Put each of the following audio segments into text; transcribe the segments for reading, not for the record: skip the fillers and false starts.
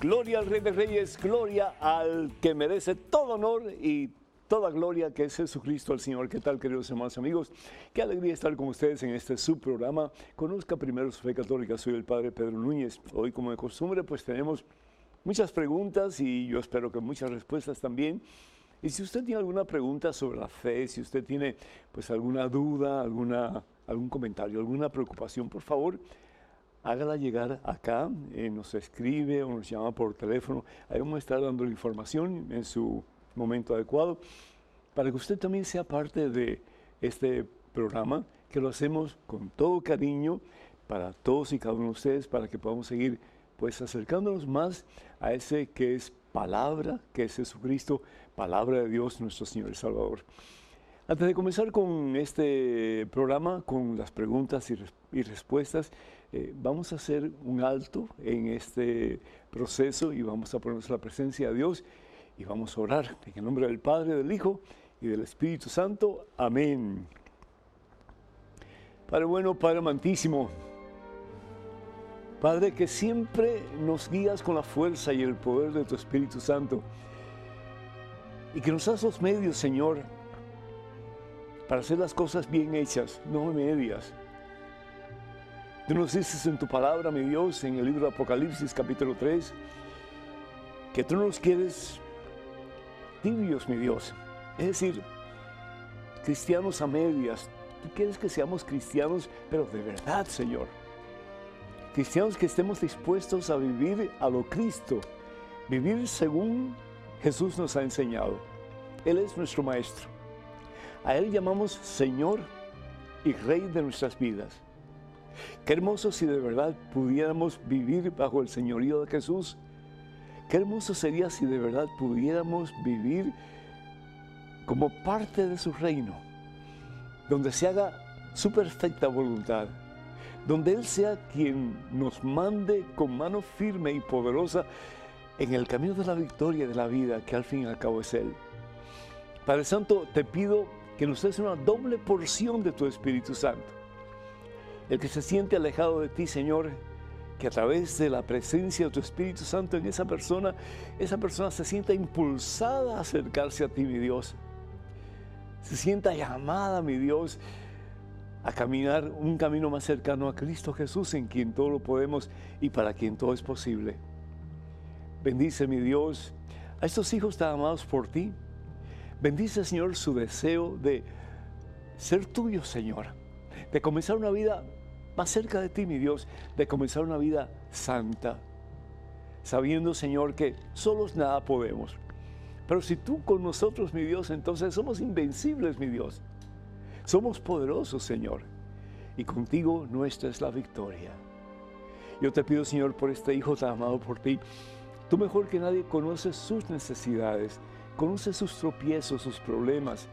Gloria al Rey de Reyes, gloria al que merece todo honor y toda gloria, que es Jesucristo el Señor. ¿Qué tal, queridos hermanos y amigos? Qué alegría estar con ustedes en este subprograma. Conozca primero su fe católica. Soy el Padre Pedro Núñez. Hoy, como de costumbre, pues tenemos muchas preguntas y yo espero que muchas respuestas también. Y si usted tiene alguna pregunta sobre la fe, si usted tiene pues alguna duda, algún comentario, alguna preocupación, por favor, hágala llegar acá, nos escribe o nos llama por teléfono. Ahí vamos a estar dando la información en su momento adecuado para que usted también sea parte de este programa, que lo hacemos con todo cariño para todos y cada uno de ustedes, para que podamos seguir pues acercándonos más a ese que es palabra, que es Jesucristo, palabra de Dios, nuestro Señor y Salvador. Antes de comenzar con este programa, con las preguntas y respuestas, vamos a hacer un alto en este proceso y vamos a ponernos la presencia de Dios y vamos a orar en el nombre del Padre, del Hijo y del Espíritu Santo. Amén. Padre bueno, Padre amantísimo, Padre que siempre nos guías con la fuerza y el poder de tu Espíritu Santo y que nos das los medios, Señor, para hacer las cosas bien hechas, no medias. Tú nos dices en tu palabra, mi Dios, en el libro de Apocalipsis, capítulo 3, que tú no nos quieres tibios, mi Dios. Es decir, cristianos a medias. Tú quieres que seamos cristianos, pero de verdad, Señor. Cristianos que estemos dispuestos a vivir a lo Cristo, vivir según Jesús nos ha enseñado. Él es nuestro Maestro. A Él llamamos Señor y Rey de nuestras vidas. Qué hermoso si de verdad pudiéramos vivir bajo el señorío de Jesús. Qué hermoso sería si de verdad pudiéramos vivir como parte de su reino, donde se haga su perfecta voluntad, donde Él sea quien nos mande con mano firme y poderosa en el camino de la victoria de la vida, que al fin y al cabo es Él. Padre Santo, te pido que nos des una doble porción de tu Espíritu Santo. El que se siente alejado de ti, Señor, que a través de la presencia de tu Espíritu Santo en esa persona se sienta impulsada a acercarse a ti, mi Dios. Se sienta llamada, mi Dios, a caminar un camino más cercano a Cristo Jesús, en quien todo lo podemos y para quien todo es posible. Bendice, mi Dios, a estos hijos tan amados por ti. Bendice, Señor, su deseo de ser tuyo, Señor, de comenzar una vida más cerca de ti, mi Dios, de comenzar una vida santa, sabiendo, Señor, que solos nada podemos. Pero si tú con nosotros, mi Dios, entonces somos invencibles, mi Dios. Somos poderosos, Señor, y contigo nuestra es la victoria. Yo te pido, Señor, por este hijo tan amado por ti. Tú mejor que nadie conoces sus necesidades, conoces sus tropiezos, sus problemas,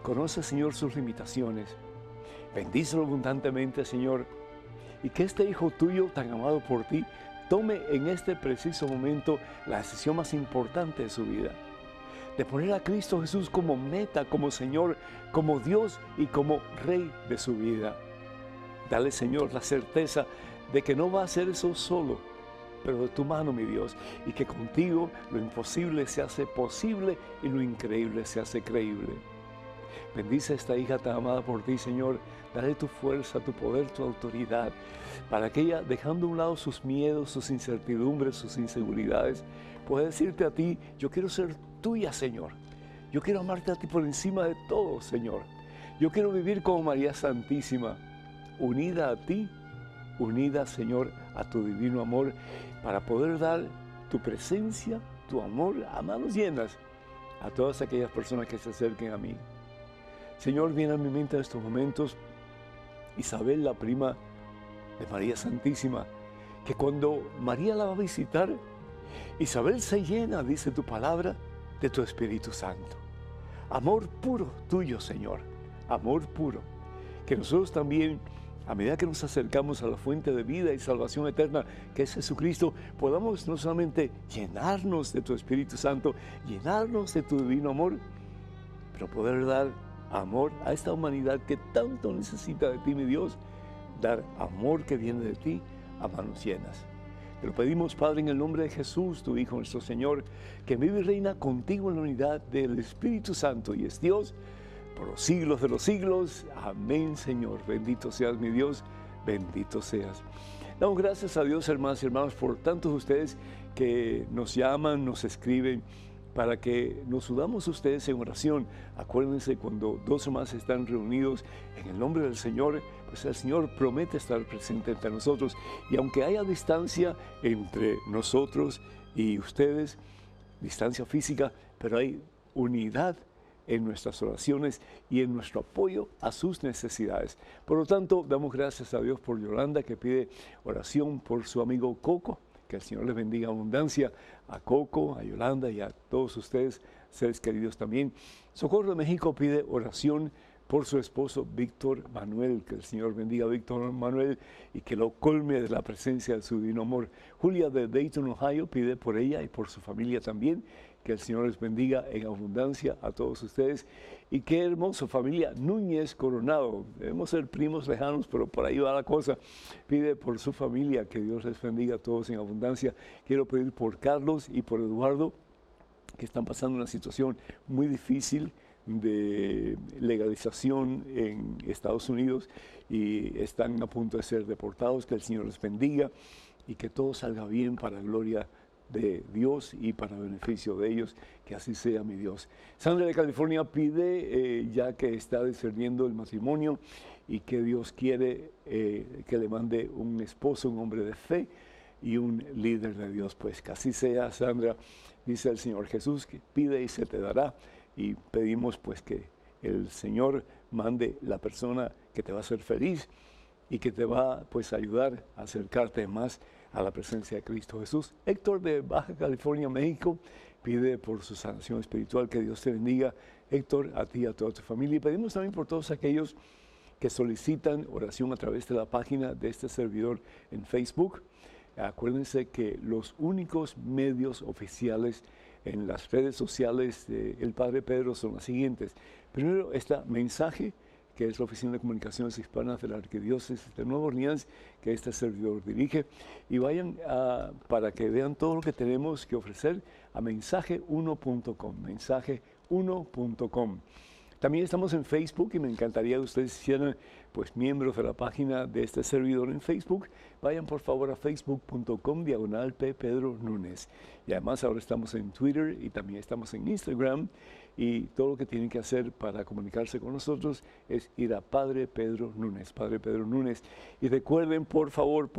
conoces, Señor, sus limitaciones. Bendícelo abundantemente, Señor, y que este hijo tuyo tan amado por ti tome en este preciso momento la decisión más importante de su vida, de poner a Cristo Jesús como meta, como Señor, como Dios y como Rey de su vida. Dale, Señor, la certeza de que no va a hacer eso solo, pero de tu mano, mi Dios, y que contigo lo imposible se hace posible y lo increíble se hace creíble. Bendice a esta hija tan amada por ti, Señor. Dale tu fuerza, tu poder, tu autoridad, para que ella, dejando a un lado sus miedos, sus incertidumbres, sus inseguridades, pueda decirte a ti: yo quiero ser tuya, Señor. Yo quiero amarte a ti por encima de todo, Señor. Yo quiero vivir como María Santísima, unida a ti, unida, Señor, a tu divino amor, para poder dar tu presencia, tu amor a manos llenas a todas aquellas personas que se acerquen a mí. Señor, viene a mi mente en estos momentos Isabel, la prima de María Santísima, que cuando María la va a visitar, Isabel se llena, dice tu palabra, de tu Espíritu Santo. Amor puro tuyo, Señor. amor puro. Que nosotros también, a medida que nos acercamos a la fuente de vida y salvación eterna, que es Jesucristo, podamos no solamente llenarnos de tu Espíritu Santo, llenarnos de tu divino amor, pero poder dar amor a esta humanidad que tanto necesita de ti, mi Dios, dar amor que viene de ti a manos llenas. Te lo pedimos, Padre, en el nombre de Jesús, tu Hijo, nuestro Señor, que vive y reina contigo en la unidad del Espíritu Santo y es Dios por los siglos de los siglos. Amén, Señor. Bendito seas, mi Dios, bendito seas. Damos gracias a Dios, hermanas y hermanos, por tantos de ustedes que nos llaman, nos escriben, para que nos unamos ustedes en oración. Acuérdense, cuando dos o más están reunidos en el nombre del Señor, pues el Señor promete estar presente entre nosotros. Y aunque haya distancia entre nosotros y ustedes, distancia física, pero hay unidad en nuestras oraciones y en nuestro apoyo a sus necesidades. Por lo tanto, damos gracias a Dios por Yolanda, que pide oración por su amigo Coco. Que el Señor les bendiga abundancia a Coco, a Yolanda y a todos ustedes, seres queridos también. Socorro de México pide oración por su esposo Víctor Manuel. Que el Señor bendiga a Víctor Manuel y que lo colme de la presencia de su divino amor. Julia de Dayton, Ohio, pide por ella y por su familia también. Que el Señor les bendiga en abundancia a todos ustedes. Y qué hermoso, familia Núñez Coronado. Debemos ser primos lejanos, pero por ahí va la cosa. Pide por su familia, que Dios les bendiga a todos en abundancia. Quiero pedir por Carlos y por Eduardo, que están pasando una situación muy difícil de legalización en Estados Unidos y están a punto de ser deportados. Que el Señor les bendiga y que todo salga bien para la gloria de Dios y para beneficio de ellos, que así sea, mi Dios. Sandra de California pide, ya que está discerniendo el matrimonio y que Dios quiere que le mande un esposo, un hombre de fe y un líder de Dios. Pues que así sea, Sandra, dice el Señor Jesús, que pide y se te dará, y pedimos pues que el Señor mande la persona que te va a hacer feliz y que te va pues a ayudar a acercarte más a la presencia de Cristo Jesús. Héctor de Baja California, México, pide por su sanación espiritual. Que Dios te bendiga, Héctor, a ti y a toda tu familia. Y pedimos también por todos aquellos que solicitan oración a través de la página de este servidor en Facebook. Acuérdense que los únicos medios oficiales en las redes sociales del Padre Pedro son las siguientes. Primero está Mensaje, que es la Oficina de Comunicaciones Hispanas de la Arquidiócesis de Nueva Orleans, que este servidor dirige. Y vayan para que vean todo lo que tenemos que ofrecer a mensaje1.com, mensaje1.com. También estamos en Facebook y me encantaría que ustedes sean pues miembros de la página de este servidor en Facebook. Vayan por favor a facebook.com/P. Pedro Núñez. Y además ahora estamos en Twitter y también estamos en Instagram. Y todo lo que tienen que hacer para comunicarse con nosotros es ir a Padre Pedro Núñez, Padre Pedro Núñez. Y recuerden, por favor,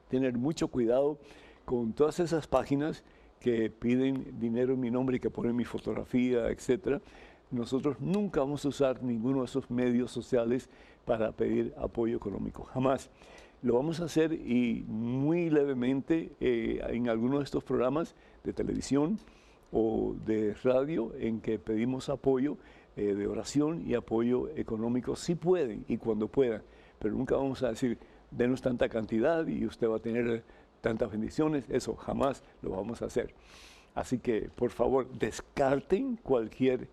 tener mucho cuidado con todas esas páginas que piden dinero en mi nombre y que ponen mi fotografía, etc. Nosotros nunca vamos a usar ninguno de esos medios sociales para pedir apoyo económico, jamás. Lo vamos a hacer y muy levemente en algunos de estos programas de televisión o de radio en que pedimos apoyo de oración y apoyo económico, si pueden y cuando puedan, pero nunca vamos a decir, denos tanta cantidad y usted va a tener tantas bendiciones. Eso jamás lo vamos a hacer. Así que, por favor, descarten cualquier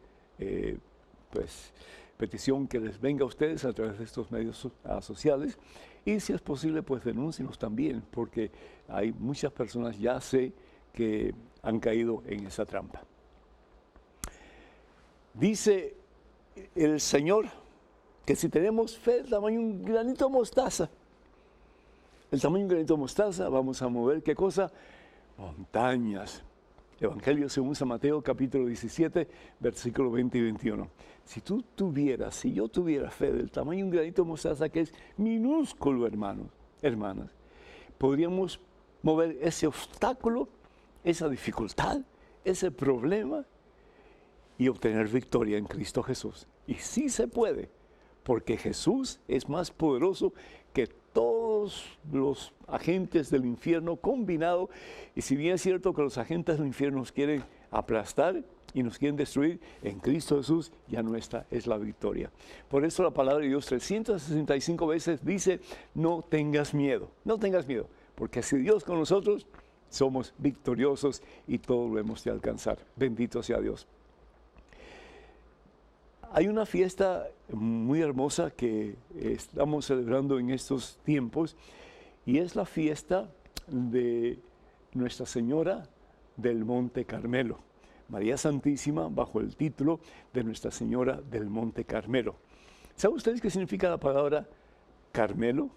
petición que les venga a ustedes a través de estos medios sociales, y si es posible, pues denúncienos también, porque hay muchas personas, ya sé, que han caído en esa trampa. Dice el Señor que si tenemos fe del tamaño de un granito de mostaza, el tamaño de un granito de mostaza, vamos a mover, ¿qué cosa? Montañas. Evangelio según San Mateo, capítulo 17, versículo 20 y 21. Si yo tuviera fe del tamaño de un granito de mostaza, que es minúsculo, hermanas, podríamos mover ese obstáculo, esa dificultad, ese problema y obtener victoria en Cristo Jesús. Y sí se puede, porque Jesús es más poderoso que todos los agentes del infierno combinados. Y si bien es cierto que los agentes del infierno nos quieren aplastar, y nos quieren destruir, en Cristo Jesús ya nuestra es la victoria. Por eso la palabra de Dios 365 veces dice, no tengas miedo, porque si Dios con nosotros, somos victoriosos y todo lo hemos de alcanzar. Bendito sea Dios. Hay una fiesta muy hermosa que estamos celebrando en estos tiempos y es la fiesta de Nuestra Señora del Monte Carmelo. María Santísima bajo el título de Nuestra Señora del Monte Carmelo. ¿Saben ustedes qué significa la palabra Carmelo?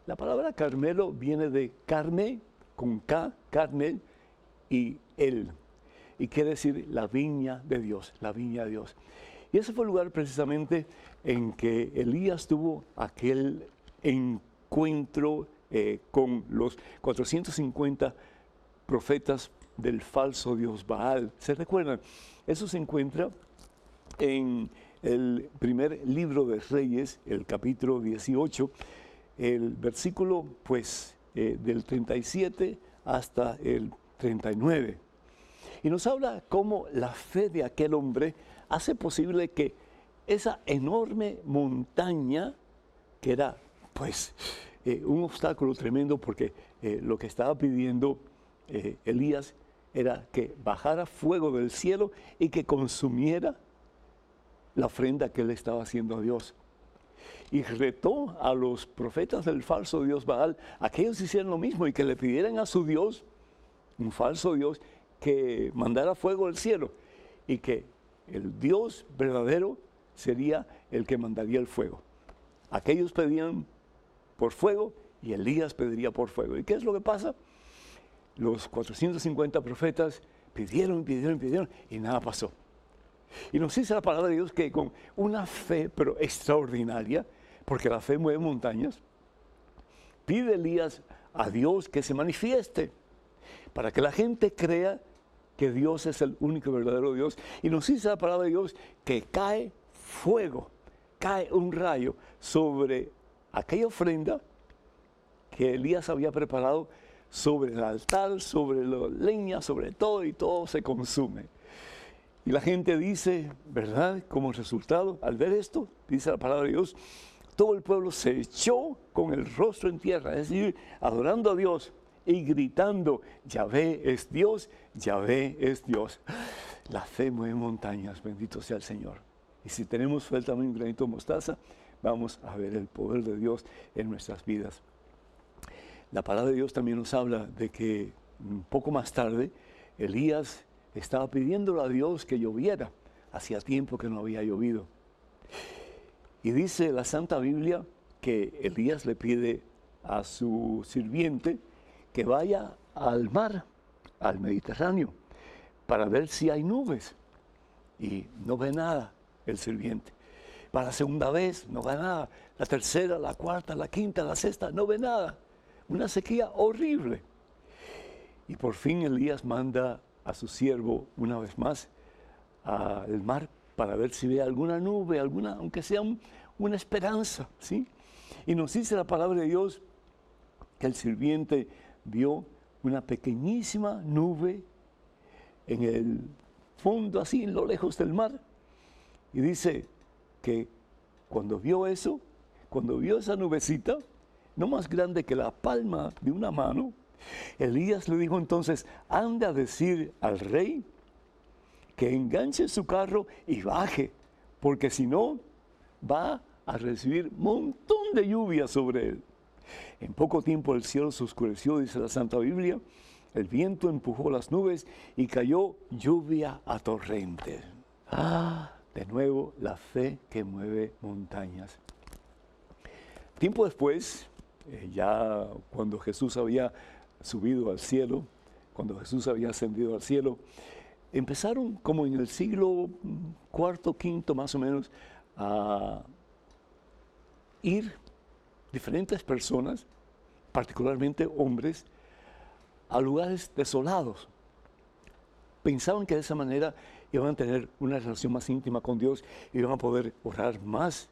La palabra Carmelo viene de Carme, con K, Carmel, y él. Y quiere decir la viña de Dios, la viña de Dios. Y ese fue el lugar precisamente en que Elías tuvo aquel encuentro con los 450 profetas del falso Dios Baal. ¿Se recuerdan? Eso se encuentra en el primer libro de Reyes, el capítulo 18, el versículo del 37 hasta el 39. Y nos habla cómo la fe de aquel hombre hace posible que esa enorme montaña, que era un obstáculo tremendo, porque lo que estaba pidiendo Elías era que bajara fuego del cielo y que consumiera la ofrenda que él estaba haciendo a Dios. Y retó a los profetas del falso Dios Baal a que ellos hicieran lo mismo y que le pidieran a su Dios, un falso Dios, que mandara fuego del cielo y que el Dios verdadero sería el que mandaría el fuego. Aquellos pedían por fuego y Elías pediría por fuego. ¿Y qué es lo que pasa? Los 450 profetas pidieron y nada pasó. Y nos dice la palabra de Dios que con una fe, pero extraordinaria, porque la fe mueve montañas, pide Elías a Dios que se manifieste para que la gente crea que Dios es el único verdadero Dios. Y nos dice la palabra de Dios que cae fuego, cae un rayo sobre aquella ofrenda que Elías había preparado sobre el altar, sobre la leña, sobre todo, y todo se consume. Y la gente dice, ¿verdad? Como resultado, al ver esto, dice la palabra de Dios, todo el pueblo se echó con el rostro en tierra, es decir, adorando a Dios y gritando, Yahvé es Dios, Yahvé es Dios. La fe mueve montañas, bendito sea el Señor. Y si tenemos fe también un granito de mostaza, vamos a ver el poder de Dios en nuestras vidas. La palabra de Dios también nos habla de que un poco más tarde, Elías estaba pidiéndole a Dios que lloviera. Hacía tiempo que no había llovido. Y dice la Santa Biblia que Elías le pide a su sirviente que vaya al mar, al Mediterráneo, para ver si hay nubes. Y no ve nada el sirviente. Para la segunda vez no ve nada. La tercera, la cuarta, la quinta, la sexta, no ve nada. Una sequía horrible. Y por fin Elías manda a su siervo una vez más al mar para ver si ve alguna nube, aunque sea una esperanza, ¿sí? Y nos dice la palabra de Dios que el sirviente vio una pequeñísima nube en el fondo, así en lo lejos del mar. Y dice que cuando vio eso, cuando vio esa nubecita, no más grande que la palma de una mano, Elías le dijo entonces, anda a decir al rey que enganche su carro y baje, porque si no, va a recibir un montón de lluvia sobre él. En poco tiempo el cielo se oscureció, dice la Santa Biblia, el viento empujó las nubes y cayó lluvia a torrentes. De nuevo, la fe que mueve montañas. Tiempo después, ya cuando Jesús había subido al cielo, cuando Jesús había ascendido al cielo, empezaron como en el siglo IV, V más o menos, a ir diferentes personas, particularmente hombres, a lugares desolados. Pensaban que de esa manera iban a tener una relación más íntima con Dios, iban a poder orar más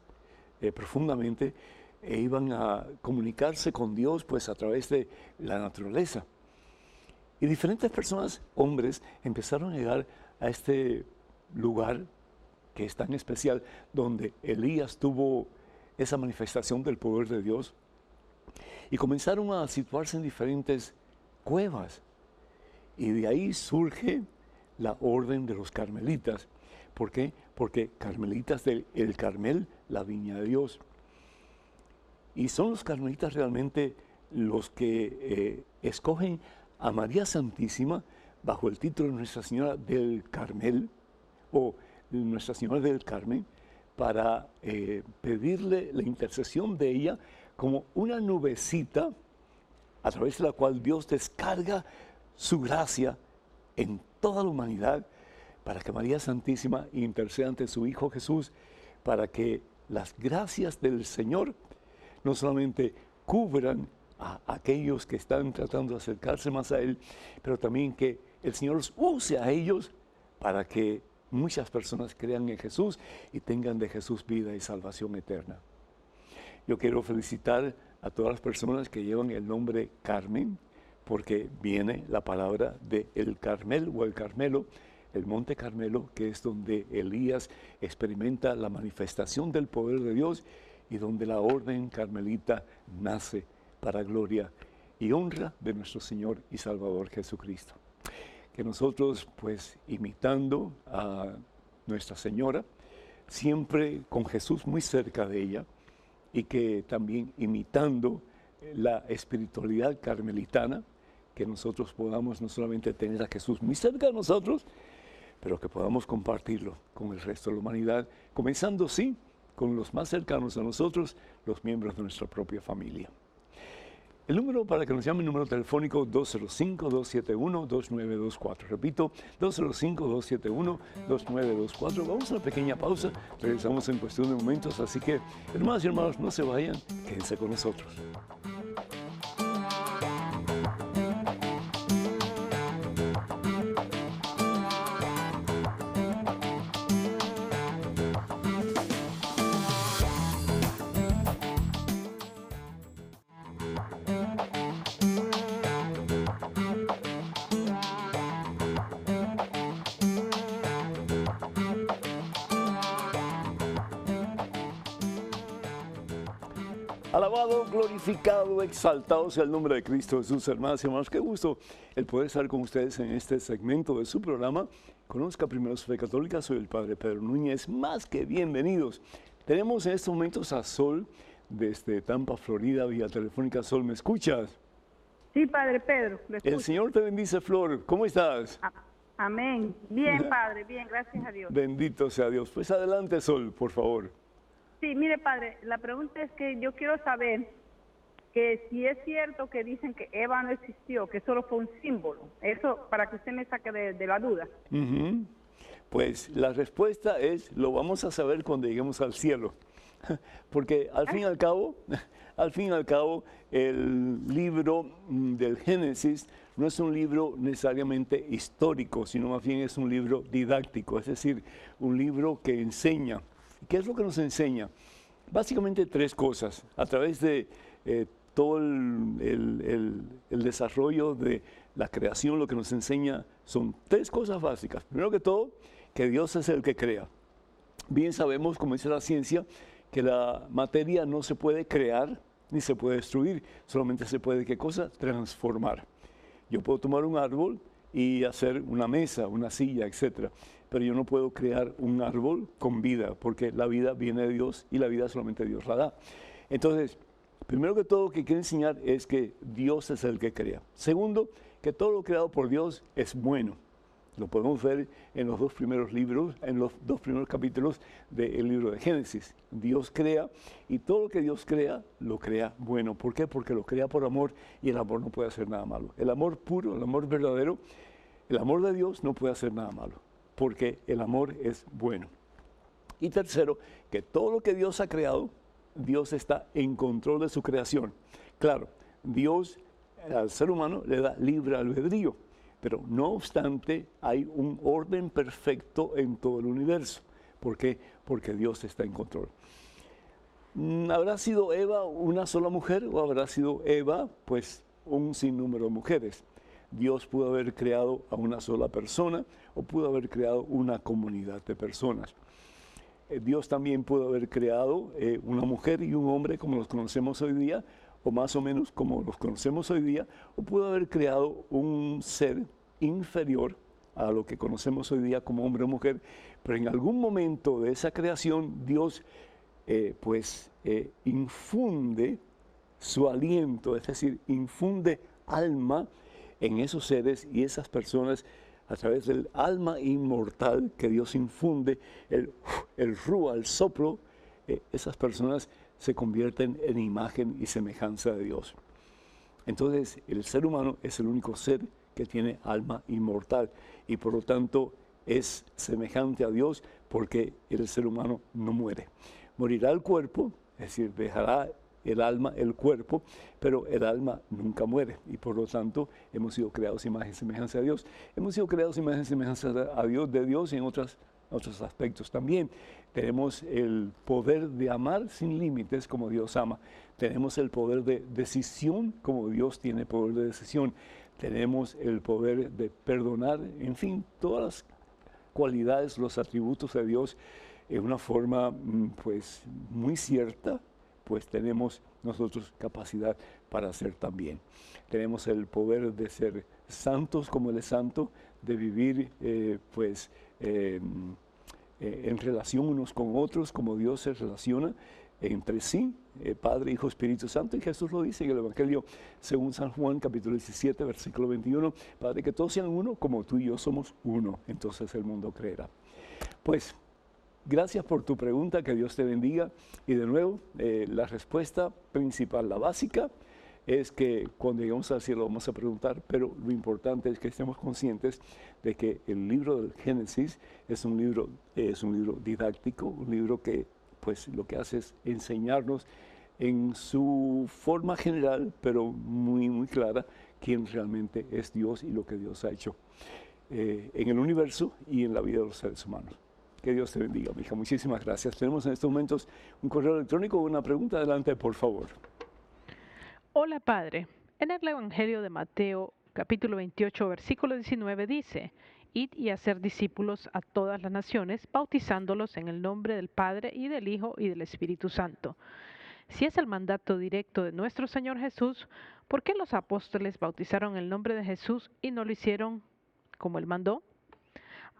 profundamente, e iban a comunicarse con Dios pues a través de la naturaleza. Y diferentes personas, hombres, empezaron a llegar a este lugar que es tan especial, donde Elías tuvo esa manifestación del poder de Dios, y comenzaron a situarse en diferentes cuevas. Y de ahí surge la orden de los carmelitas. ¿Por qué? Porque carmelitas del el Carmel, la viña de Dios. Y son los carmelitas realmente los que escogen a María Santísima bajo el título de Nuestra Señora del Carmel, o Nuestra Señora del Carmen, para pedirle la intercesión de ella como una nubecita a través de la cual Dios descarga su gracia en toda la humanidad, para que María Santísima interceda ante su Hijo Jesús, para que las gracias del Señor no solamente cubran a aquellos que están tratando de acercarse más a Él, pero también que el Señor los use a ellos para que muchas personas crean en Jesús y tengan de Jesús vida y salvación eterna. Yo quiero felicitar a todas las personas que llevan el nombre Carmen, porque viene la palabra de el Carmel o el Carmelo, el Monte Carmelo, que es donde Elías experimenta la manifestación del poder de Dios y donde la orden carmelita nace para gloria y honra de nuestro Señor y Salvador Jesucristo. Que nosotros, pues, imitando a Nuestra Señora, siempre con Jesús muy cerca de ella, y que también imitando la espiritualidad carmelitana, que nosotros podamos no solamente tener a Jesús muy cerca de nosotros, pero que podamos compartirlo con el resto de la humanidad, comenzando, sí, con los más cercanos a nosotros, los miembros de nuestra propia familia. El número para que nos llame, el número telefónico 205-271-2924. Repito, 205-271-2924. Vamos a una pequeña pausa, regresamos en cuestión de momentos, así que, hermanos y hermanos, no se vayan, quédense con nosotros. Alabado, glorificado, exaltado sea el nombre de Cristo Jesús, hermanas y hermanos. Qué gusto el poder estar con ustedes en este segmento de su programa. Conozca primero su fe católica. Soy el Padre Pedro Núñez. Más que bienvenidos. Tenemos en estos momentos a Sol desde Tampa, Florida, vía telefónica. Sol, ¿me escuchas? Sí, Padre Pedro. El Señor te bendice, Flor. ¿Cómo estás? Amén. Bien, Padre, bien, gracias a Dios. Bendito sea Dios. Pues adelante, Sol, por favor. Sí, mire, Padre, la pregunta es que yo quiero saber que si es cierto que dicen que Eva no existió, que solo fue un símbolo. Eso para que usted me saque de la duda. Pues la respuesta es, lo vamos a saber cuando lleguemos al cielo. Porque al fin y al cabo, el libro del Génesis no es un libro necesariamente histórico, sino más bien es un libro didáctico, es decir, un libro que enseña. ¿Qué es lo que nos enseña? Básicamente tres cosas. A través de todo el desarrollo de la creación, lo que nos enseña son tres cosas básicas. Primero que todo, que Dios es el que crea. Bien sabemos, como dice la ciencia, que la materia no se puede crear ni se puede destruir, solamente se puede, ¿qué cosa? Transformar. Yo puedo tomar un árbol y hacer una mesa, una silla, etcétera, pero yo no puedo crear un árbol con vida, porque la vida viene de Dios y la vida solamente Dios la da. Entonces, primero que todo, que quiero enseñar es que Dios es el que crea. Segundo, que todo lo creado por Dios es bueno. Lo podemos ver en los dos primeros libros, en los dos primeros capítulos del libro de Génesis. Dios crea y todo lo que Dios crea, lo crea bueno. ¿Por qué? Porque lo crea por amor y el amor no puede hacer nada malo. El amor puro, el amor verdadero, el amor de Dios no puede hacer nada malo, porque el amor es bueno. Y tercero, que todo lo que Dios ha creado, Dios está en control de su creación. Claro, Dios al ser humano le da libre albedrío, pero no obstante hay un orden perfecto en todo el universo. ¿Por qué? Porque Dios está en control. ¿Habrá sido Eva una sola mujer o habrá sido Eva, pues, un sinnúmero de mujeres? Dios pudo haber creado a una sola persona o pudo haber creado una comunidad de personas. Dios también pudo haber creado una mujer y un hombre como los conocemos hoy día, o más o menos como los conocemos hoy día, o pudo haber creado un ser inferior a lo que conocemos hoy día como hombre o mujer, pero en algún momento de esa creación Dios infunde su aliento, es decir, infunde alma en esos seres y esas personas a través del alma inmortal que Dios infunde, el rúa, el soplo, esas personas se convierten en imagen y semejanza de Dios. Entonces, el ser humano es el único ser que tiene alma inmortal y por lo tanto es semejante a Dios porque el ser humano no muere. Morirá el cuerpo, es decir, dejará el alma, el cuerpo, pero el alma nunca muere y por lo tanto hemos sido creados imagen y semejanza de Dios. Hemos sido creados imagen y semejanza de Dios y en otros aspectos también. Tenemos el poder de amar sin límites como Dios ama. Tenemos el poder de decisión como Dios tiene poder de decisión. Tenemos el poder de perdonar, en fin, todas las cualidades, los atributos de Dios en una forma pues muy cierta, pues tenemos nosotros capacidad para hacer también. Tenemos el poder de ser santos como Él es santo, de vivir en relación unos con otros, como Dios se relaciona entre sí, Padre, Hijo, Espíritu Santo, y Jesús lo dice en el Evangelio según San Juan, capítulo 17, versículo 21, Padre, que todos sean uno, como tú y yo somos uno, entonces el mundo creerá. Pues, gracias por tu pregunta, que Dios te bendiga, y de nuevo, la respuesta principal, la básica, es que cuando lleguemos al cielo vamos a preguntar, pero lo importante es que estemos conscientes de que el libro del Génesis es un libro didáctico, un libro que pues lo que hace es enseñarnos en su forma general, pero muy, muy clara, quién realmente es Dios y lo que Dios ha hecho en el universo y en la vida de los seres humanos. Que Dios te bendiga, mi hija. Muchísimas gracias. Tenemos en estos momentos un correo electrónico, una pregunta. Adelante, por favor. Hola, Padre. En el Evangelio de Mateo, capítulo 28, versículo 19, dice: Id y hacer discípulos a todas las naciones, bautizándolos en el nombre del Padre y del Hijo y del Espíritu Santo. Si es el mandato directo de nuestro Señor Jesús, ¿por qué los apóstoles bautizaron en el nombre de Jesús y no lo hicieron como Él mandó?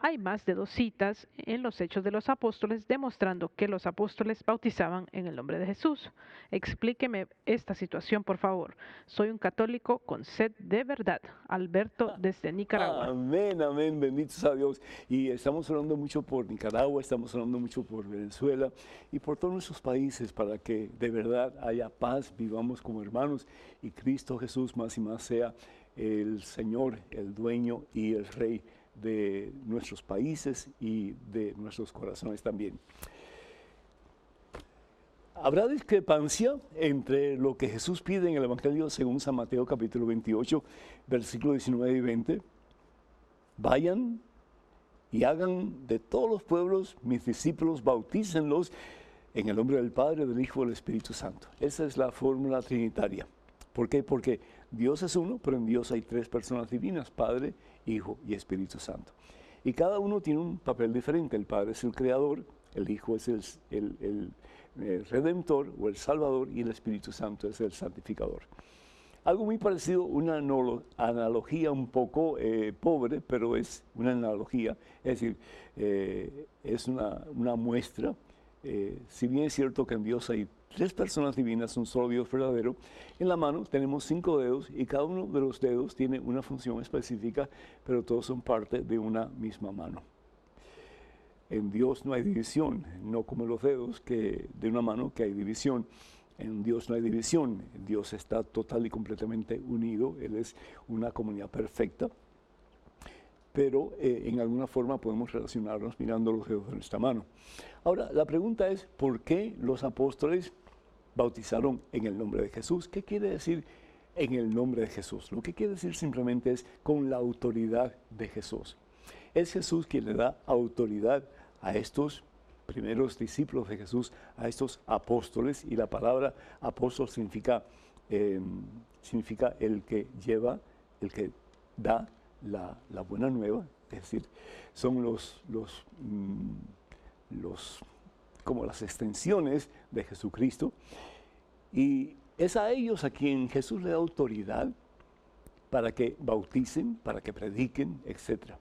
Hay más de 2 citas en los Hechos de los Apóstoles demostrando que los apóstoles bautizaban en el nombre de Jesús. Explíqueme esta situación, por favor. Soy un católico con sed de verdad. Alberto, desde Nicaragua. Amén, amén, bendito sea Dios. Y estamos orando mucho por Nicaragua, estamos orando mucho por Venezuela y por todos nuestros países para que de verdad haya paz, vivamos como hermanos y Cristo Jesús más y más sea el Señor, el dueño y el Rey de nuestros países y de nuestros corazones también. Habrá discrepancia entre lo que Jesús pide en el Evangelio según San Mateo capítulo 28, versículos 19 y 20. Vayan y hagan de todos los pueblos mis discípulos, bautícenlos en el nombre del Padre, del Hijo y del Espíritu Santo. Esa es la fórmula trinitaria. ¿Por qué? Porque Dios es uno, pero en Dios hay 3 personas divinas, Padre, Hijo y Espíritu Santo. Y cada uno tiene un papel diferente. El Padre es el Creador, el Hijo es el Redentor o el Salvador y el Espíritu Santo es el Santificador. Algo muy parecido, una analogía un poco pobre, pero es una analogía, es decir, es una muestra. Si bien es cierto que en Dios hay 3 personas divinas, un solo Dios verdadero, en la mano tenemos 5 dedos y cada uno de los dedos tiene una función específica, pero todos son parte de una misma mano. En Dios no hay división, no como los dedos de una mano que hay división. En Dios no hay división, Dios está total y completamente unido, Él es una comunidad perfecta, pero en alguna forma podemos relacionarnos mirando los dedos de nuestra mano. Ahora, la pregunta es, ¿por qué los apóstoles bautizaron en el nombre de Jesús? ¿Qué quiere decir en el nombre de Jesús? Lo que quiere decir simplemente es con la autoridad de Jesús. Es Jesús quien le da autoridad a estos primeros discípulos de Jesús, a estos apóstoles, y la palabra apóstol significa el que lleva, el que da la buena nueva, es decir, son como las extensiones de Jesucristo, y es a ellos a quien Jesús le da autoridad para que bauticen, para que prediquen, etc.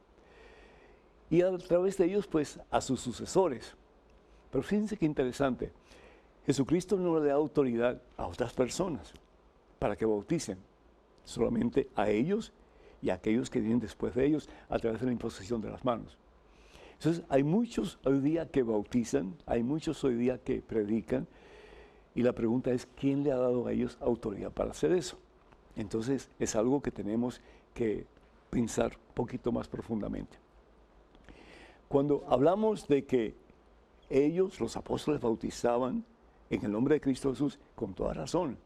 Y a través de ellos, pues, a sus sucesores. Pero fíjense qué interesante, Jesucristo no le da autoridad a otras personas para que bauticen, solamente a ellos y a aquellos que vienen después de ellos a través de la imposición de las manos. Entonces, hay muchos hoy día que bautizan, hay muchos hoy día que predican, y la pregunta es, ¿quién le ha dado a ellos autoridad para hacer eso? Entonces, es algo que tenemos que pensar un poquito más profundamente. Cuando hablamos de que ellos, los apóstoles, bautizaban en el nombre de Cristo Jesús, con toda razón.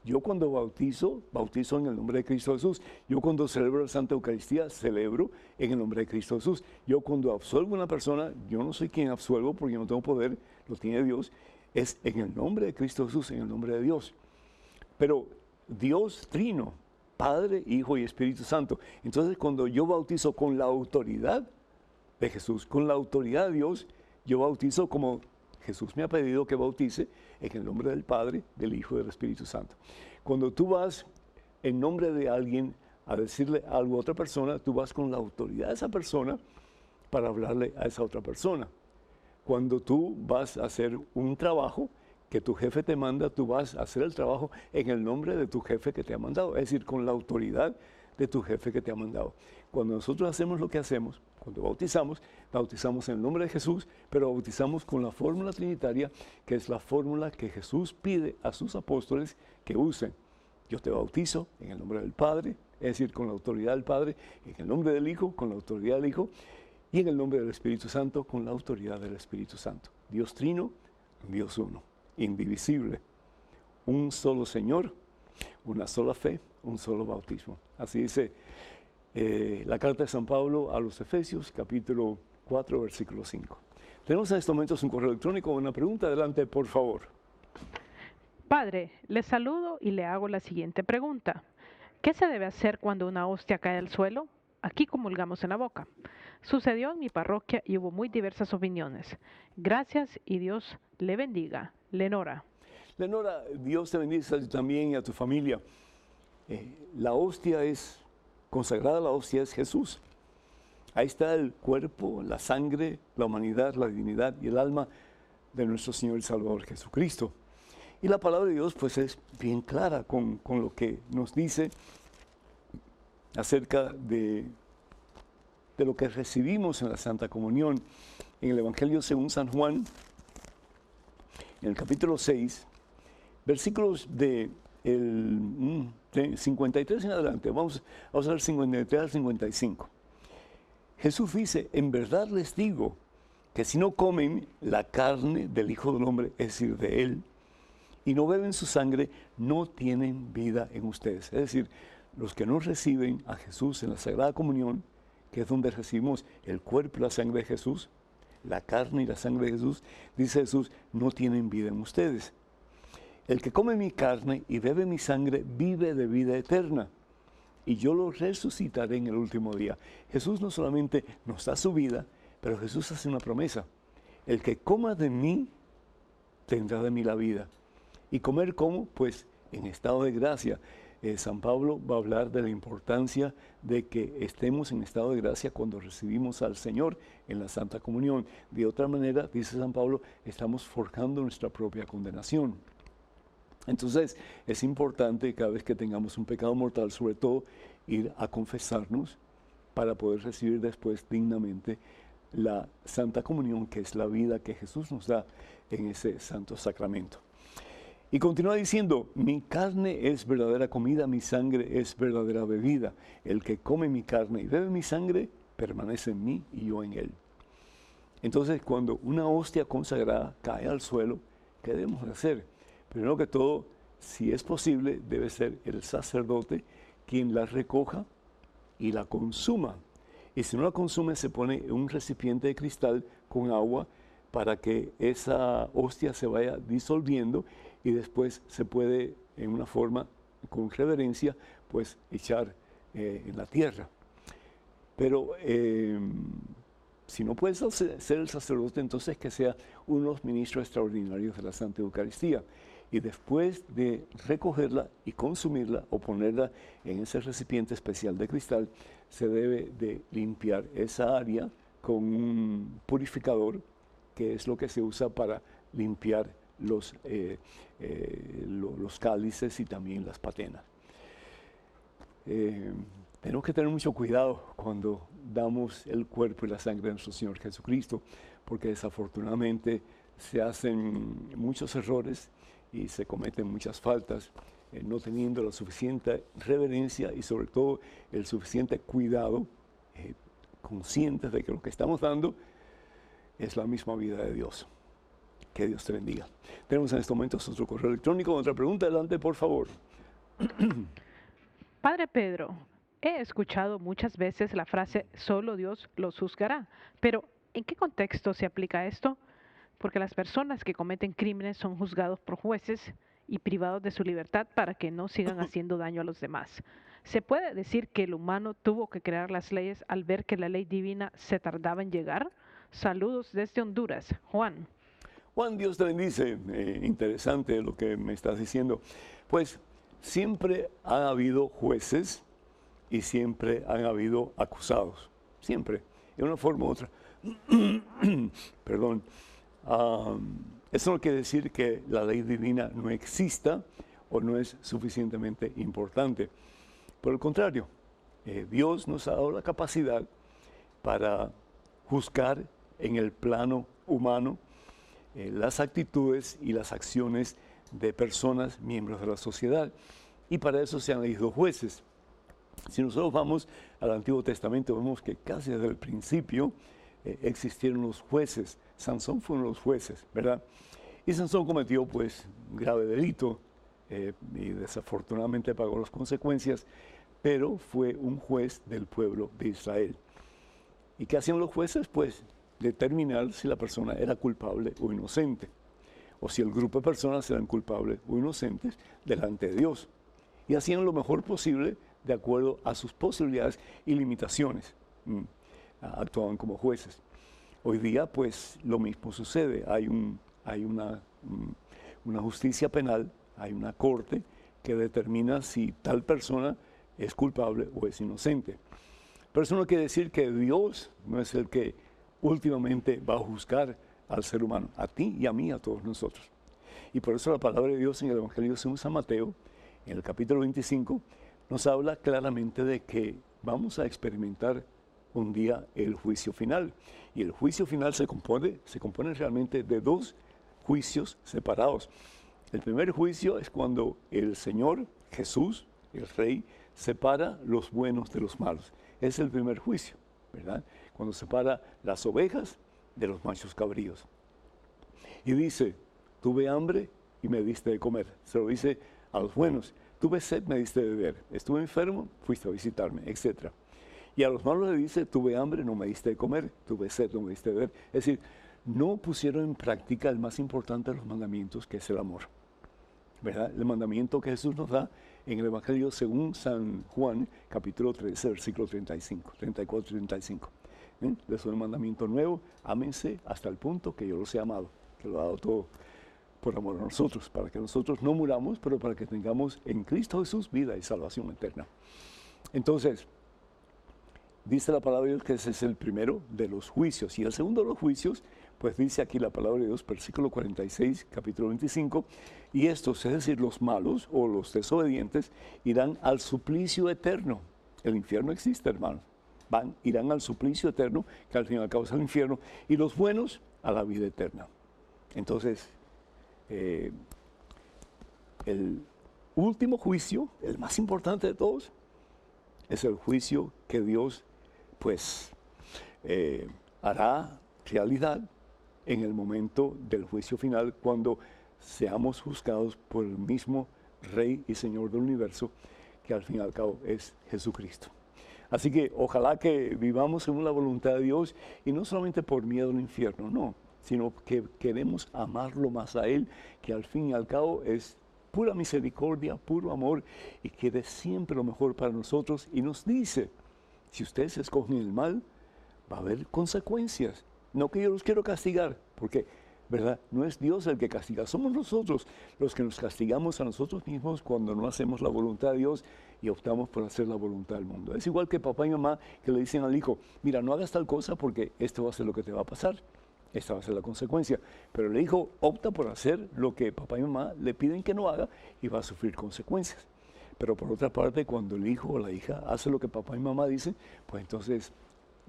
Yo cuando bautizo en el nombre de Cristo Jesús. Yo cuando celebro la Santa Eucaristía, celebro en el nombre de Cristo Jesús. Yo cuando absuelvo a una persona, yo no soy quien absuelvo porque yo no tengo poder, lo tiene Dios. Es en el nombre de Cristo Jesús, en el nombre de Dios. Pero Dios trino, Padre, Hijo y Espíritu Santo. Entonces cuando yo bautizo con la autoridad de Jesús, con la autoridad de Dios, yo bautizo como Jesús me ha pedido que bautice, en el nombre del Padre, del Hijo y del Espíritu Santo. Cuando tú vas en nombre de alguien a decirle algo a otra persona, tú vas con la autoridad de esa persona para hablarle a esa otra persona. Cuando tú vas a hacer un trabajo que tu jefe te manda, tú vas a hacer el trabajo en el nombre de tu jefe que te ha mandado, es decir, con la autoridad de tu jefe que te ha mandado. Cuando nosotros hacemos lo que hacemos, cuando bautizamos en el nombre de Jesús, pero bautizamos con la fórmula trinitaria, que es la fórmula que Jesús pide a sus apóstoles que usen. Yo te bautizo en el nombre del Padre, es decir, con la autoridad del Padre, en el nombre del Hijo, con la autoridad del Hijo, y en el nombre del Espíritu Santo, con la autoridad del Espíritu Santo. Dios trino, Dios uno, indivisible, un solo Señor, una sola fe, un solo bautismo. Así dice la carta de San Pablo a los Efesios, capítulo 4, versículo 5. Tenemos en estos momentos un correo electrónico, una pregunta. Adelante, por favor. Padre, le saludo y le hago la siguiente pregunta. ¿Qué se debe hacer cuando una hostia cae al suelo? Aquí comulgamos en la boca. Sucedió en mi parroquia y hubo muy diversas opiniones. Gracias y Dios le bendiga. Lenora. Lenora, Dios te bendice a ti también y a tu familia. La hostia es consagrada, la hostia es Jesús. Ahí está el cuerpo, la sangre, la humanidad, la divinidad y el alma de nuestro Señor y Salvador Jesucristo. Y la palabra de Dios pues es bien clara con lo que nos dice acerca de lo que recibimos en la Santa Comunión. En el Evangelio según San Juan, en el capítulo 6, versículos de 53 en adelante, vamos a ver 53 al 55. Jesús dice, en verdad les digo que si no comen la carne del Hijo del Hombre, es decir, de Él, y no beben su sangre, no tienen vida en ustedes. Es decir, los que no reciben a Jesús en la Sagrada Comunión, que es donde recibimos el cuerpo y la sangre de Jesús, la carne y la sangre de Jesús, dice Jesús, no tienen vida en ustedes. El que come mi carne y bebe mi sangre vive de vida eterna, y yo lo resucitaré en el último día. Jesús no solamente nos da su vida, pero Jesús hace una promesa. El que coma de mí, tendrá de mí la vida. ¿Y comer cómo? Pues en estado de gracia. San Pablo va a hablar de la importancia de que estemos en estado de gracia cuando recibimos al Señor en la Santa Comunión. De otra manera, dice San Pablo, estamos forjando nuestra propia condenación. Entonces, es importante cada vez que tengamos un pecado mortal, sobre todo, ir a confesarnos para poder recibir después dignamente la Santa Comunión, que es la vida que Jesús nos da en ese santo sacramento. Y continúa diciendo, mi carne es verdadera comida, mi sangre es verdadera bebida. El que come mi carne y bebe mi sangre, permanece en mí y yo en él. Entonces, cuando una hostia consagrada cae al suelo, ¿qué debemos hacer? Primero que todo, si es posible, debe ser el sacerdote quien la recoja y la consuma. Y si no la consume, se pone en un recipiente de cristal con agua para que esa hostia se vaya disolviendo y después se puede, en una forma con reverencia, pues echar en la tierra. Pero si no puedes ser el sacerdote, entonces que sea uno de los ministros extraordinarios de la Santa Eucaristía. Y después de recogerla y consumirla o ponerla en ese recipiente especial de cristal, se debe de limpiar esa área con un purificador, que es lo que se usa para limpiar los cálices y también las patenas. Tenemos que tener mucho cuidado cuando damos el cuerpo y la sangre de nuestro Señor Jesucristo, porque desafortunadamente se hacen muchos errores y se cometen muchas faltas, no teniendo la suficiente reverencia y sobre todo el suficiente cuidado, conscientes de que lo que estamos dando es la misma vida de Dios. Que Dios te bendiga. Tenemos en este momento otro correo electrónico. Otra pregunta, adelante, por favor. Padre Pedro, he escuchado muchas veces la frase solo Dios los juzgará, pero ¿en qué contexto se aplica esto? Porque las personas que cometen crímenes son juzgados por jueces y privados de su libertad para que no sigan haciendo daño a los demás. ¿Se puede decir que el humano tuvo que crear las leyes al ver que la ley divina se tardaba en llegar? Saludos desde Honduras, Juan. Juan, Dios te bendice. Interesante lo que me estás diciendo. Pues siempre han habido jueces y siempre han habido acusados. Siempre, de una forma u otra. Perdón. Eso no quiere decir que la ley divina no exista o no es suficientemente importante. Por el contrario, Dios nos ha dado la capacidad para juzgar en el plano humano las actitudes y las acciones de personas, miembros de la sociedad. Y para eso se han elegido jueces. Si nosotros vamos al Antiguo Testamento, vemos que casi desde el principio existieron los jueces. Sansón fue uno de los jueces, ¿verdad? Y Sansón cometió, pues, un grave delito y desafortunadamente pagó las consecuencias, pero fue un juez del pueblo de Israel. ¿Y qué hacían los jueces? Pues determinar si la persona era culpable o inocente, o si el grupo de personas eran culpables o inocentes delante de Dios. Y hacían lo mejor posible de acuerdo a sus posibilidades y limitaciones. Actuaban como jueces. Hoy día, pues, lo mismo sucede. Hay una justicia penal, hay una corte que determina si tal persona es culpable o es inocente. Pero eso no quiere decir que Dios no es el que últimamente va a juzgar al ser humano, a ti y a mí, a todos nosotros. Y por eso la palabra de Dios en el Evangelio según San Mateo, en el capítulo 25, nos habla claramente de que vamos a experimentar un día el juicio final. Y el juicio final se compone realmente de dos juicios separados. El primer juicio es cuando el Señor Jesús, el Rey, separa los buenos de los malos. Es el primer juicio, ¿verdad? Cuando separa las ovejas de los machos cabríos. Y dice, tuve hambre y me diste de comer. Se lo dice a los buenos. Tuve sed, me diste de beber. Estuve enfermo, fuiste a visitarme, etc. Y a los malos le dice, tuve hambre, no me diste de comer. Tuve sed, no me diste de beber. Es decir, no pusieron en práctica el más importante de los mandamientos, que es el amor, ¿verdad? El mandamiento que Jesús nos da en el Evangelio según San Juan, capítulo 13, versículo 34-35. Les doy un mandamiento nuevo, ámense hasta el punto que yo los he amado, que lo ha dado todo por amor a nosotros, para que nosotros no muramos, pero para que tengamos en Cristo Jesús vida y salvación eterna. Entonces, dice la palabra de Dios que ese es el primero de los juicios. Y el segundo de los juicios, pues dice aquí la palabra de Dios, versículo 46, capítulo 25, y estos, es decir, los malos o los desobedientes, irán al suplicio eterno. El infierno existe, hermanos. Irán al suplicio eterno, que al fin y al cabo es el infierno, y los buenos a la vida eterna. Entonces, el último juicio, el más importante de todos, es el juicio que Dios, pues, hará realidad en el momento del juicio final, cuando seamos juzgados por el mismo Rey y Señor del universo, que al fin y al cabo es Jesucristo. Así que ojalá que vivamos según la voluntad de Dios, y no solamente por miedo al infierno, no, sino que queremos amarlo más a Él, que al fin y al cabo es pura misericordia, puro amor y quiere siempre lo mejor para nosotros y nos dice, si ustedes escogen el mal, va a haber consecuencias. No que yo los quiero castigar, porque, ¿verdad? No es Dios el que castiga, somos nosotros los que nos castigamos a nosotros mismos cuando no hacemos la voluntad de Dios y optamos por hacer la voluntad del mundo. Es igual que papá y mamá que le dicen al hijo, mira, no hagas tal cosa porque esto va a ser lo que te va a pasar. Esta va a ser la consecuencia. Pero el hijo opta por hacer lo que papá y mamá le piden que no haga y va a sufrir consecuencias. Pero por otra parte, cuando el hijo o la hija hace lo que papá y mamá dicen, pues entonces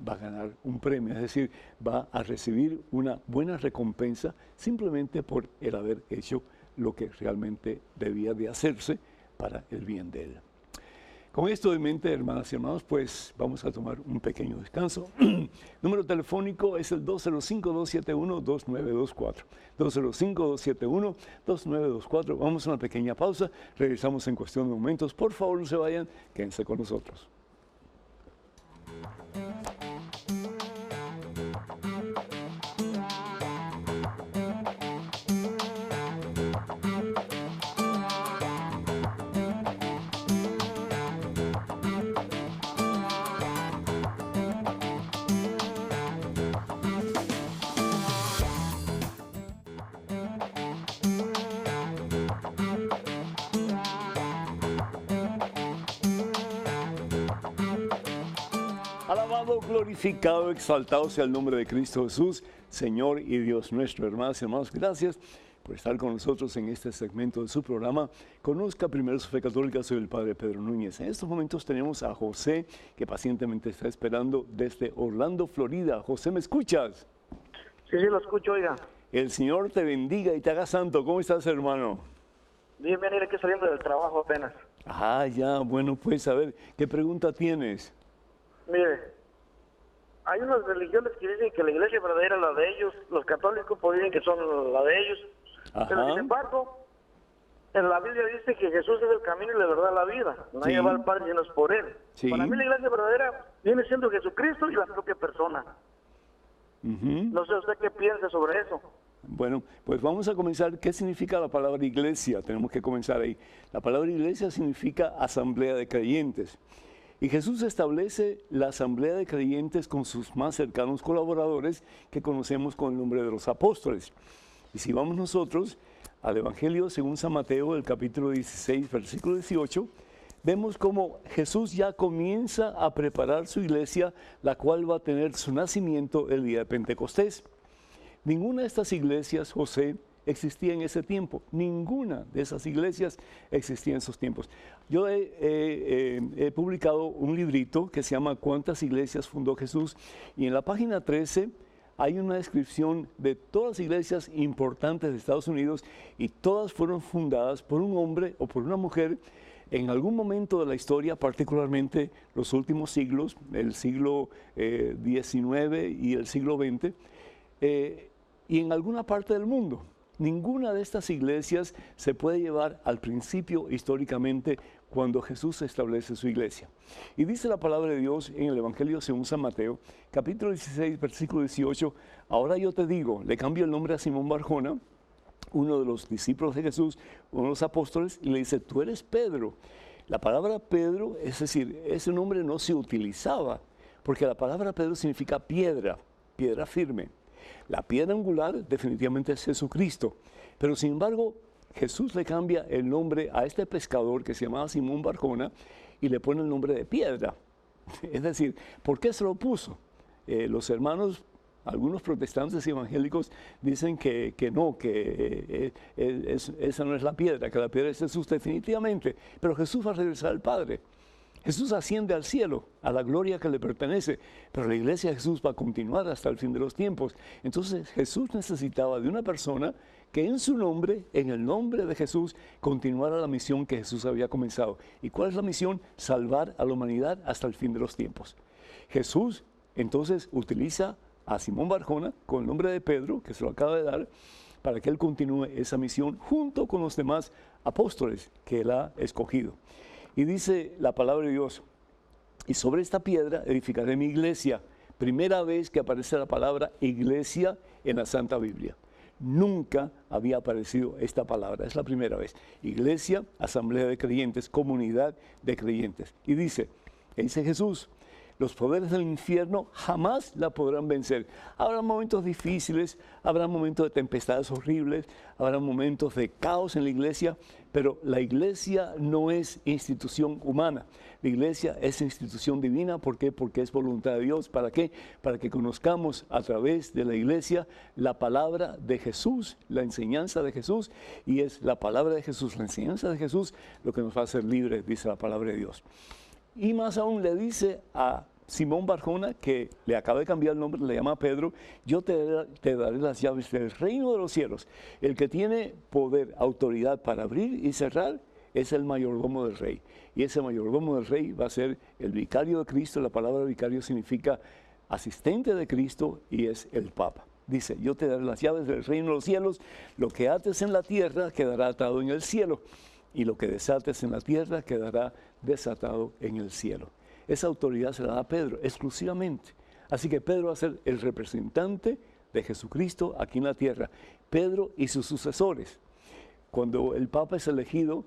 va a ganar un premio, es decir, va a recibir una buena recompensa simplemente por el haber hecho lo que realmente debía de hacerse para el bien de él. Con esto en mente, hermanas y hermanos, pues vamos a tomar un pequeño descanso. Número telefónico es el 205-271-2924. 205-271-2924. Vamos a una pequeña pausa. Regresamos en cuestión de momentos. Por favor, no se vayan. Quédense con nosotros. Alabado, glorificado, exaltado sea el nombre de Cristo Jesús, Señor y Dios nuestro. Hermanas y hermanos, gracias por estar con nosotros en este segmento de su programa. Conozca primero su fe católica, soy el Padre Pedro Núñez. En estos momentos tenemos a José, que pacientemente está esperando desde Orlando, Florida. José, ¿me escuchas? Sí, lo escucho, oiga. El Señor te bendiga y te haga santo. ¿Cómo estás, hermano? Bien, mire que saliendo del trabajo apenas. Ah, ya, bueno, pues a ver, ¿qué pregunta tienes? Mire, hay unas religiones que dicen que la iglesia verdadera es la de ellos, los católicos pues dicen que son la de ellos. Ajá. Pero sin embargo, en la Biblia dice que Jesús es el camino y la verdad la vida. Nadie Sí. va al Padre si no es por Él. Sí. Para mí la iglesia verdadera viene siendo Jesucristo y la propia persona. Ujú. No sé usted qué piensa sobre eso. Bueno, pues vamos a comenzar. ¿Qué significa la palabra iglesia? Tenemos que comenzar ahí. La palabra iglesia significa asamblea de creyentes. Y Jesús establece la asamblea de creyentes con sus más cercanos colaboradores que conocemos con el nombre de los apóstoles. Y si vamos nosotros al Evangelio según San Mateo, el capítulo 16, versículo 18, vemos cómo Jesús ya comienza a preparar su iglesia, la cual va a tener su nacimiento el día de Pentecostés. Ninguna de estas iglesias, José, existía en ese tiempo. Ninguna de esas iglesias existía en esos tiempos. Yo he publicado un librito que se llama ¿Cuántas iglesias fundó Jesús? Y en la página 13 hay una descripción de todas las iglesias importantes de Estados Unidos y todas fueron fundadas por un hombre o por una mujer en algún momento de la historia, particularmente los últimos siglos, el siglo XIX y el siglo XX, y en alguna parte del mundo. Ninguna de estas iglesias se puede llevar al principio históricamente cuando Jesús establece su iglesia. Y dice la palabra de Dios en el Evangelio según San Mateo, capítulo 16, versículo 18, ahora yo te digo, le cambio el nombre a Simón Barjona, uno de los discípulos de Jesús, uno de los apóstoles, y le dice, tú eres Pedro. La palabra Pedro, es decir, ese nombre no se utilizaba, porque la palabra Pedro significa piedra, piedra firme. La piedra angular definitivamente es Jesucristo, pero sin embargo Jesús le cambia el nombre a este pescador que se llamaba Simón Barjona y le pone el nombre de piedra. Es decir, ¿por qué se lo puso? Los hermanos, algunos protestantes y evangélicos dicen que no, que esa no es la piedra, que la piedra es Jesús definitivamente, pero Jesús va a regresar al Padre. Jesús asciende al cielo, a la gloria que le pertenece, pero la iglesia de Jesús va a continuar hasta el fin de los tiempos. Entonces Jesús necesitaba de una persona que en su nombre, en el nombre de Jesús, continuara la misión que Jesús había comenzado. ¿Y cuál es la misión? Salvar a la humanidad hasta el fin de los tiempos. Jesús entonces utiliza a Simón Barjona con el nombre de Pedro, que se lo acaba de dar, para que él continúe esa misión junto con los demás apóstoles que él ha escogido. Y dice la palabra de Dios, y sobre esta piedra edificaré mi iglesia. Primera vez que aparece la palabra iglesia en la Santa Biblia. nunca había aparecido esta palabra. Es la primera vez. Iglesia, asamblea de creyentes, comunidad de creyentes. Y dice Jesús, los poderes del infierno jamás la podrán vencer. Habrá momentos difíciles, habrá momentos de tempestades horribles, habrá momentos de caos en la iglesia, pero la iglesia no es institución humana. La iglesia es institución divina. ¿Por qué? Porque es voluntad de Dios. ¿Para qué? Para que conozcamos a través de la iglesia la palabra de Jesús, la enseñanza de Jesús, y es la palabra de Jesús, la enseñanza de Jesús, lo que nos va a hacer libres, dice la palabra de Dios. Y más aún le dice a Simón Barjona, que le acaba de cambiar el nombre, le llama Pedro, yo te daré las llaves del reino de los cielos. El que tiene poder, autoridad para abrir y cerrar, es el mayordomo del rey. Y ese mayordomo del rey va a ser el vicario de Cristo. La palabra vicario significa asistente de Cristo y es el Papa. Dice, yo te daré las llaves del reino de los cielos, lo que ates en la tierra quedará atado en el cielo, y lo que desates en la tierra quedará desatado en el cielo. Esa autoridad se la da a Pedro exclusivamente. Así que Pedro va a ser el representante de Jesucristo aquí en la tierra. Pedro y sus sucesores. Cuando el Papa es elegido,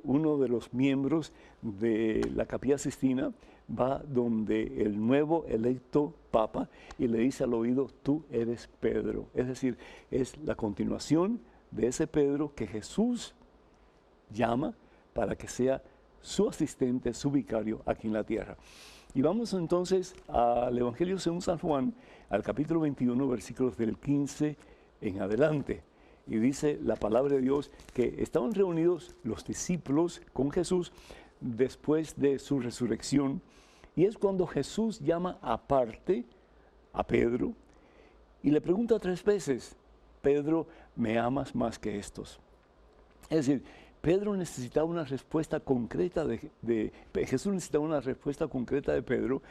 uno de los miembros de la Capilla Sixtina va donde el nuevo electo Papa y le dice al oído, tú eres Pedro. Es decir, es la continuación de ese Pedro que Jesús llama para que sea su asistente, su vicario aquí en la tierra. Y vamos entonces al Evangelio según San Juan, al capítulo 21, versículos del 15 en adelante. Y dice la palabra de Dios que estaban reunidos los discípulos con Jesús después de su resurrección. Y es cuando Jesús llama aparte a Pedro y le pregunta 3 veces, Pedro, ¿me amas más que estos? Es decir, Pedro necesitaba una respuesta concreta Jesús necesitaba una respuesta concreta de Pedro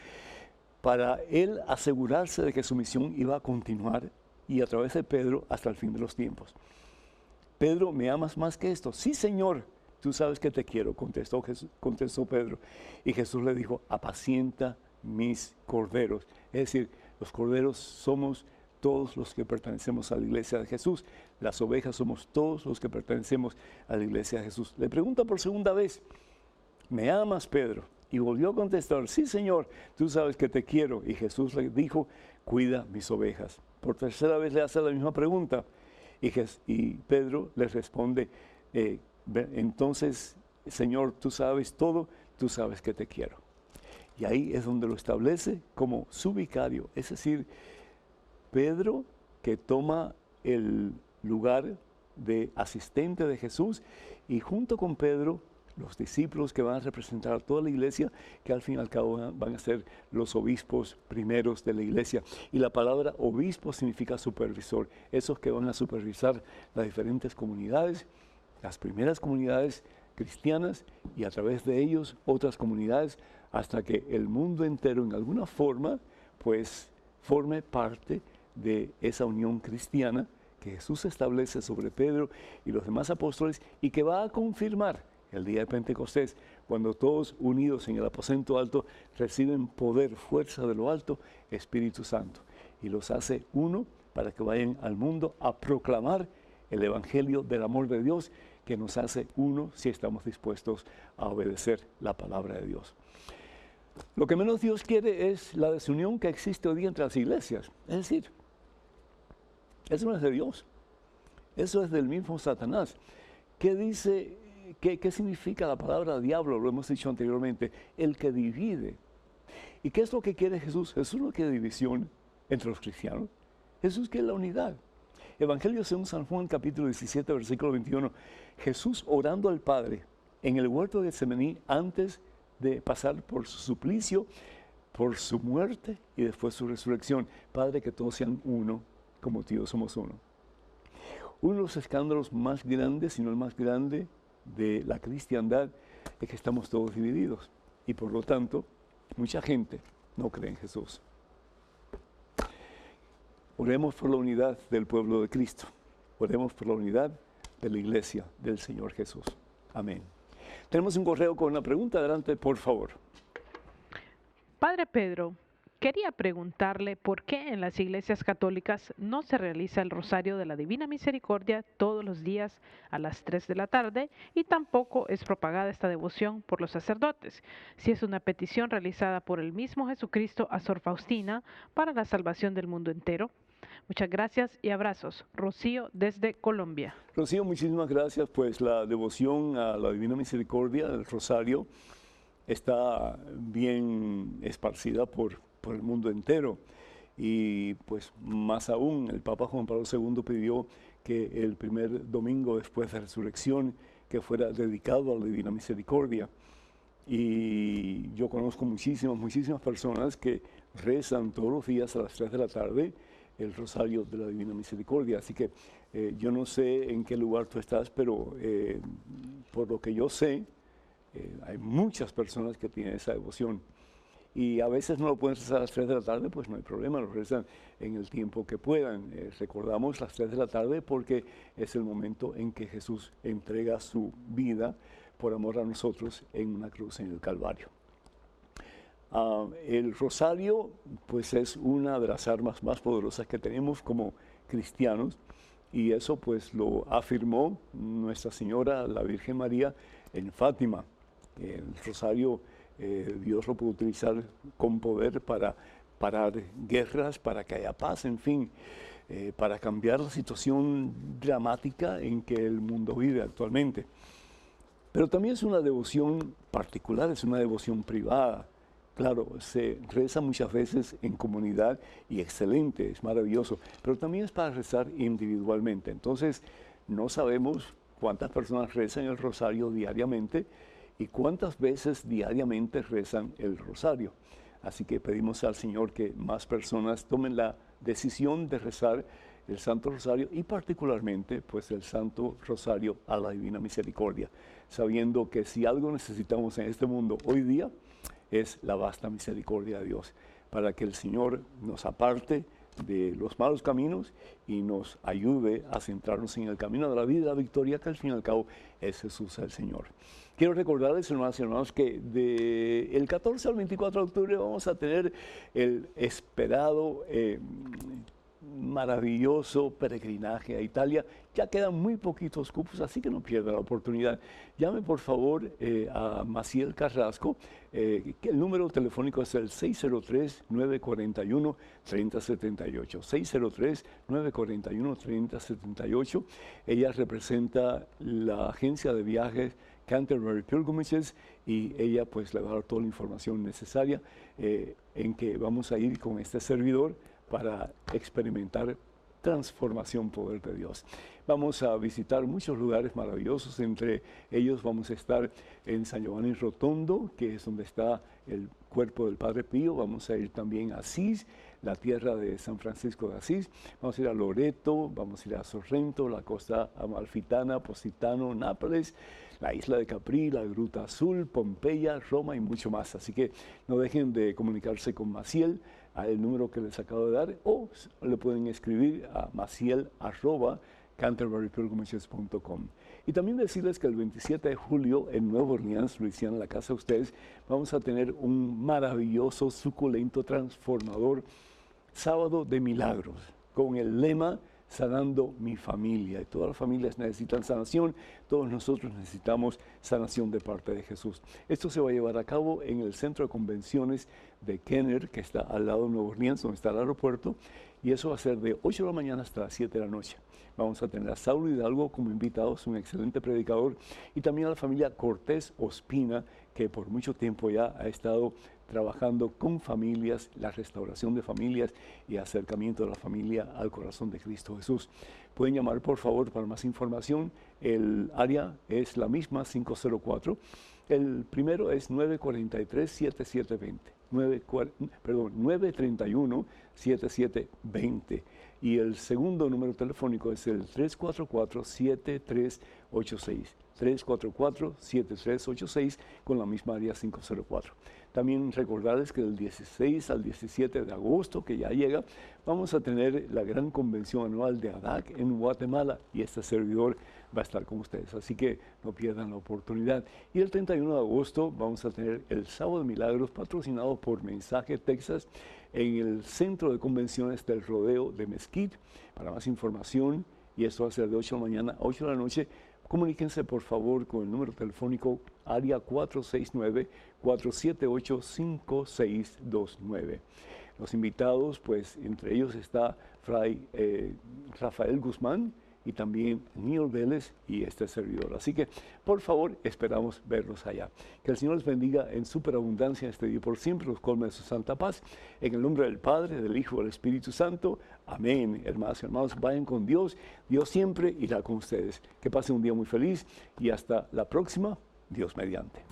para él asegurarse de que su misión iba a continuar y a través de Pedro hasta el fin de los tiempos. Pedro, ¿me amas más que esto? Sí, Señor, tú sabes que te quiero, contestó Pedro. Y Jesús le dijo, apacienta mis corderos. Es decir, los corderos somos todos los que pertenecemos a la iglesia de Jesús. Las ovejas somos todos los que pertenecemos a la iglesia de Jesús. Le pregunta por segunda vez, ¿me amas, Pedro? Y volvió a contestar, sí, Señor, tú sabes que te quiero. Y Jesús le dijo, cuida mis ovejas. Por tercera vez le hace la misma pregunta. Y Pedro le responde, entonces, Señor, tú sabes todo, tú sabes que te quiero. Y ahí es donde lo establece como su vicario. Es decir, Pedro, que toma el lugar de asistente de Jesús, y junto con Pedro, los discípulos que van a representar a toda la iglesia, que al fin y al cabo van a ser los obispos primeros de la iglesia. Y la palabra obispo significa supervisor, esos que van a supervisar las diferentes comunidades, las primeras comunidades cristianas, y a través de ellos otras comunidades, hasta que el mundo entero en alguna forma, pues, forme parte de esa unión cristiana que Jesús establece sobre Pedro y los demás apóstoles y que va a confirmar el día de Pentecostés, cuando todos unidos en el aposento alto reciben poder, fuerza de lo alto, Espíritu Santo, y los hace uno para que vayan al mundo a proclamar el Evangelio del amor de Dios, que nos hace uno si estamos dispuestos a obedecer la palabra de Dios. Lo que menos Dios quiere es la desunión que existe hoy día entre las iglesias. Es decir, eso no es de Dios, eso es del mismo Satanás. ¿Qué dice? ¿Qué significa la palabra diablo? Lo hemos dicho anteriormente, el que divide. ¿Y qué es lo que quiere Jesús? Jesús no quiere división entre los cristianos, Jesús quiere la unidad. Evangelio según San Juan, capítulo 17, versículo 21. Jesús orando al Padre en el huerto de Getsemaní antes de pasar por su suplicio, por su muerte y después su resurrección. Padre, que todos sean uno, como tú y yo somos uno. Uno de los escándalos más grandes, si no el más grande, de la cristiandad es que estamos todos divididos y por lo tanto mucha gente no cree en Jesús. Oremos por la unidad del pueblo de Cristo, oremos por la unidad de la iglesia del Señor Jesús. Amén. Tenemos un correo con una pregunta, adelante por favor. Padre Pedro, Quería preguntarle por qué en las iglesias católicas no se realiza el Rosario de la Divina Misericordia todos los días a las 3 de la tarde y tampoco es propagada esta devoción por los sacerdotes, si es una petición realizada por el mismo Jesucristo a Sor Faustina para la salvación del mundo entero. Muchas gracias y abrazos. Rocío desde Colombia. Rocío, muchísimas gracias. Pues la devoción a la Divina Misericordia, el Rosario, está bien esparcida por el mundo entero. Y pues más aún, el Papa Juan Pablo II pidió que el primer domingo después de la resurrección que fuera dedicado a la Divina Misericordia. Y yo conozco muchísimas personas que rezan todos los días a las 3 de la tarde el Rosario de la Divina Misericordia. Así que yo no sé en qué lugar tú estás, pero por lo que yo sé, hay muchas personas que tienen esa devoción. Y a veces no lo pueden rezar a las 3 de la tarde, pues no hay problema, lo rezan en el tiempo que puedan. Recordamos las 3 de la tarde porque es el momento en que Jesús entrega su vida por amor a nosotros en una cruz en el Calvario. El rosario, pues es una de las armas más poderosas que tenemos como cristianos, y eso pues lo afirmó Nuestra Señora, la Virgen María, en Fátima. El rosario Dios lo puede utilizar con poder para parar guerras, para que haya paz, en fin, para cambiar la situación dramática en que el mundo vive actualmente. Pero también es una devoción particular, es una devoción privada. Claro, se reza muchas veces en comunidad y excelente, es maravilloso, pero también es para rezar individualmente. Entonces, no sabemos cuántas personas rezan el rosario diariamente y cuántas veces diariamente rezan el rosario. Así que pedimos al Señor que más personas tomen la decisión de rezar el Santo Rosario y particularmente pues el Santo Rosario a la Divina Misericordia, sabiendo que si algo necesitamos en este mundo hoy día es la vasta misericordia de Dios, para que el Señor nos aparte de los malos caminos y nos ayude a centrarnos en el camino de la vida y la victoria, que al fin y al cabo es Jesús el Señor. Quiero recordarles, hermanos y hermanos, que del 14 al 24 de octubre vamos a tener el esperado maravilloso peregrinaje a Italia. Ya quedan muy poquitos cupos, así que no pierdan la oportunidad. Llame por favor a Maciel Carrasco, que el número telefónico es el 603-941-3078. 603-941-3078. Ella representa la agencia de viajes Canterbury Pilgrimages y ella pues le va a dar toda la información necesaria en que vamos a ir con este servidor para experimentar transformación, poder de Dios. Vamos a visitar muchos lugares maravillosos, entre ellos vamos a estar en San Giovanni Rotondo, que es donde está el cuerpo del Padre Pío. Vamos a ir también a Asís, la tierra de San Francisco de Asís. Vamos a ir a Loreto, vamos a ir a Sorrento, la costa amalfitana, Positano, Nápoles, la isla de Capri, la Gruta Azul, Pompeya, Roma y mucho más. Así que no dejen de comunicarse con Maciel al número que les acabo de dar, o le pueden escribir a maciel@canterburypilgrimages.com. Y también decirles que el 27 de julio en Nueva Orleans, Luisiana, la casa de ustedes, vamos a tener un maravilloso, suculento, transformador sábado de milagros, con el lema sanando mi familia. Y todas las familias necesitan sanación, todos nosotros necesitamos sanación de parte de Jesús. Esto se va a llevar a cabo en el centro de convenciones de Kenner, que está al lado de Nueva Orleans, donde está el aeropuerto, y eso va a ser de 8 de la mañana hasta las 7 de la noche. Vamos a tener a Saulo Hidalgo como invitados, un excelente predicador, y también a la familia Cortés Ospina, que por mucho tiempo ya ha estado trabajando con familias, la restauración de familias y acercamiento de la familia al corazón de Cristo Jesús. Pueden llamar por favor para más información. El área es la misma, 504. El primero es 943-7720. 931-7720. Y el segundo número telefónico es el 344-7386. 344-7386 con la misma área 504. También recordarles que del 16 al 17 de agosto, que ya llega, vamos a tener la gran convención anual de ADAC en Guatemala y este servidor va a estar con ustedes, así que no pierdan la oportunidad. Y el 31 de agosto vamos a tener el Sábado de Milagros patrocinado por Mensaje Texas en el Centro de Convenciones del Rodeo de Mesquite. Para más información, y esto va a ser de 8 de la mañana a 8 de la noche, comuníquense por favor con el número telefónico área 469-478-5629. Los invitados, pues entre ellos está Fray Rafael Guzmán y también Neil Vélez y este servidor. Así que, por favor, esperamos verlos allá. Que el Señor les bendiga en superabundancia este día por siempre, los colme de su santa paz. En el nombre del Padre, del Hijo y del Espíritu Santo. Amén. Hermanas y hermanos, vayan con Dios. Dios siempre irá con ustedes. Que pasen un día muy feliz y hasta la próxima, Dios mediante.